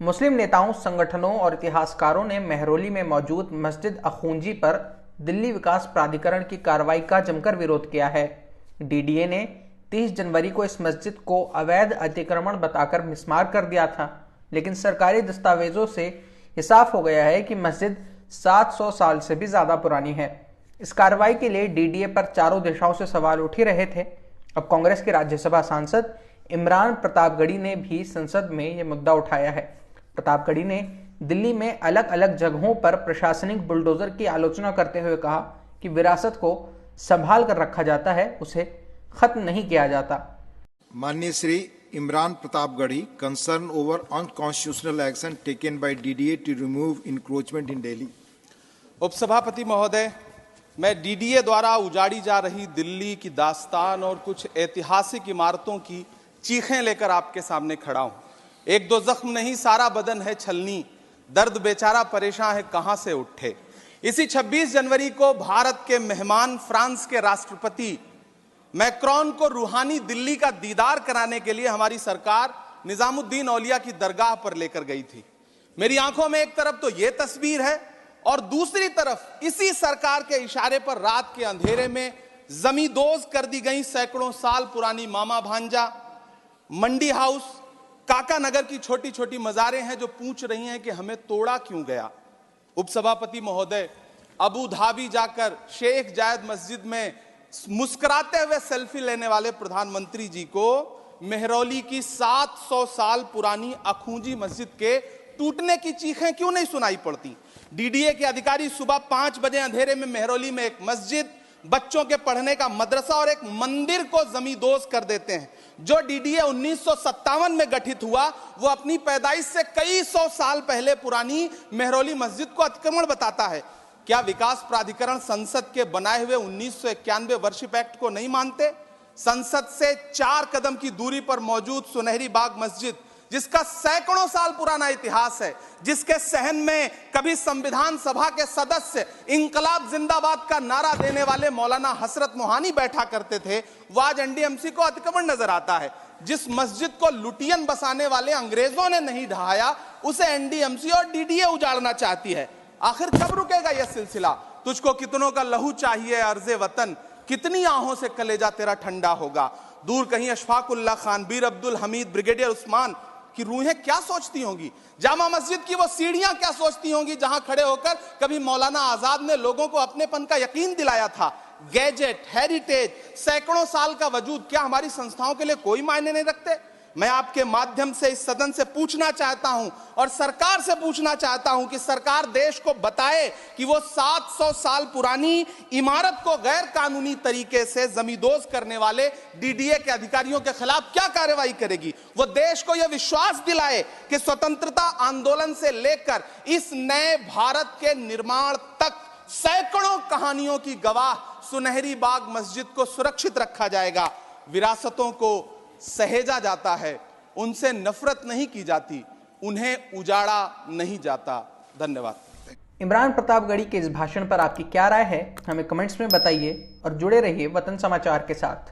मुस्लिम नेताओं, संगठनों और इतिहासकारों ने मेहरौली में मौजूद मस्जिद अखूंजी पर दिल्ली विकास प्राधिकरण की कार्रवाई का जमकर विरोध किया है। डीडीए ने 30 जनवरी को इस मस्जिद को अवैध अतिक्रमण बताकर मिसमार कर दिया था, लेकिन सरकारी दस्तावेजों से यह साफ हो गया है कि मस्जिद 700 साल से भी ज्यादा पुरानी है। इस कार्रवाई के लिए डीडीए पर चारों दिशाओं से सवाल उठ ही रहे थे। अब कांग्रेस के राज्यसभा सांसद इमरान प्रतापगढ़ी ने भी संसद में यह मुद्दा उठाया है। प्रतापगढ़ी ने दिल्ली में अलग अलग जगहों पर प्रशासनिक बुलडोजर की आलोचना करते हुए कहा कि विरासत को संभाल कर रखा जाता है, उसे खत्म नहीं किया जाता। माननीय Shri Imran Pratapgarhi concern over unconstitutional action taken by DDA to remove encroachment in Delhi. उपसभापति महोदय, मैं डीडीए द्वारा उजाड़ी जा रही दिल्ली की दास्तान और कुछ ऐतिहासिक इमारतों की चीखें लेकर आपके सामने खड़ा हूं। एक दो जख्म नहीं, सारा बदन है छलनी, दर्द बेचारा परेशान है कहां से उठे। इसी 26 जनवरी को भारत के मेहमान फ्रांस के राष्ट्रपति मैक्रोन को रूहानी दिल्ली का दीदार कराने के लिए हमारी सरकार निजामुद्दीन औलिया की दरगाह पर लेकर गई थी। मेरी आंखों में एक तरफ तो यह तस्वीर है और दूसरी तरफ इसी सरकार के इशारे पर रात के अंधेरे में जमींदोज कर दी गई सैकड़ों साल पुरानी मामा भांजा, मंडी हाउस, काका नगर की छोटी छोटी मज़ारें हैं जो पूछ रही हैं कि हमें तोड़ा क्यों गया। उपसभापति महोदय, अबू धाबी जाकर शेख जायद मस्जिद में मुस्कुराते हुए सेल्फी लेने वाले प्रधानमंत्री जी को मेहरौली की 700 साल पुरानी अखूंजी मस्जिद के टूटने की चीखें क्यों नहीं सुनाई पड़ती। डीडीए के अधिकारी सुबह 5 बजे अंधेरे में मेहरौली में एक मस्जिद, बच्चों के पढ़ने का मदरसा और एक मंदिर को जमींदोज कर देते हैं। जो डीडीए 1957 में गठित हुआ वो अपनी पैदाइश से कई सौ साल पहले पुरानी मेहरौली मस्जिद को अतिक्रमण बताता है। क्या विकास प्राधिकरण संसद के बनाए हुए 1991 वर्शिप एक्ट को नहीं मानते? संसद से 4 कदम की दूरी पर मौजूद सुनहरी बाग मस्जिद, जिसका सैकड़ों साल पुराना इतिहास है, जिसके सहन में कभी संविधान सभा के सदस्य इंकलाब जिंदाबाद का नारा देने वाले मौलाना हसरत मोहानी बैठा करते थे, वो आज एनडीएमसी को अतिक्रमण नजर आता है। जिस मस्जिद को लुटियन बसाने वाले अंग्रेजों ने नहीं ढहाया, उसे एनडीएमसी और डीडीए उजाड़ना चाहती है। आखिर कब रुकेगा यह सिलसिला? तुझको कितनों का लहू चाहिए अर्ज़े वतन, कितनी आहों से कलेजा तेरा ठंडा होगा। दूर कहीं अशफाकुल्ला खान, बीर अब्दुल हमीद, ब्रिगेडियर उस्मान की रूहें क्या सोचती होंगी? जामा मस्जिद की वो सीढ़ियां क्या सोचती होंगी जहां खड़े होकर कभी मौलाना आजाद ने लोगों को अपनेपन का यकीन दिलाया था। गैजेट, हेरिटेज, सैकड़ों साल का वजूद क्या हमारी संस्थाओं के लिए कोई मायने नहीं रखते? मैं आपके माध्यम से इस सदन से पूछना चाहता हूं और सरकार से पूछना चाहता हूं कि सरकार देश को बताए कि वो 700 साल पुरानी इमारत को गैर कानूनी तरीके से जमींदोज करने वाले डीडीए के अधिकारियों के खिलाफ क्या कार्रवाई करेगी। वो देश को यह विश्वास दिलाए कि स्वतंत्रता आंदोलन से लेकर इस नए भारत के निर्माण तक सैकड़ों कहानियों की गवाह सुनहरी बाग मस्जिद को सुरक्षित रखा जाएगा। विरासतों को सहेजा जाता है, उनसे नफरत नहीं की जाती, उन्हें उजाड़ा नहीं जाता। धन्यवाद। इमरान प्रतापगढ़ी के इस भाषण पर आपकी क्या राय है, हमें कमेंट्स में बताइए और जुड़े रहिए वतन समाचार के साथ।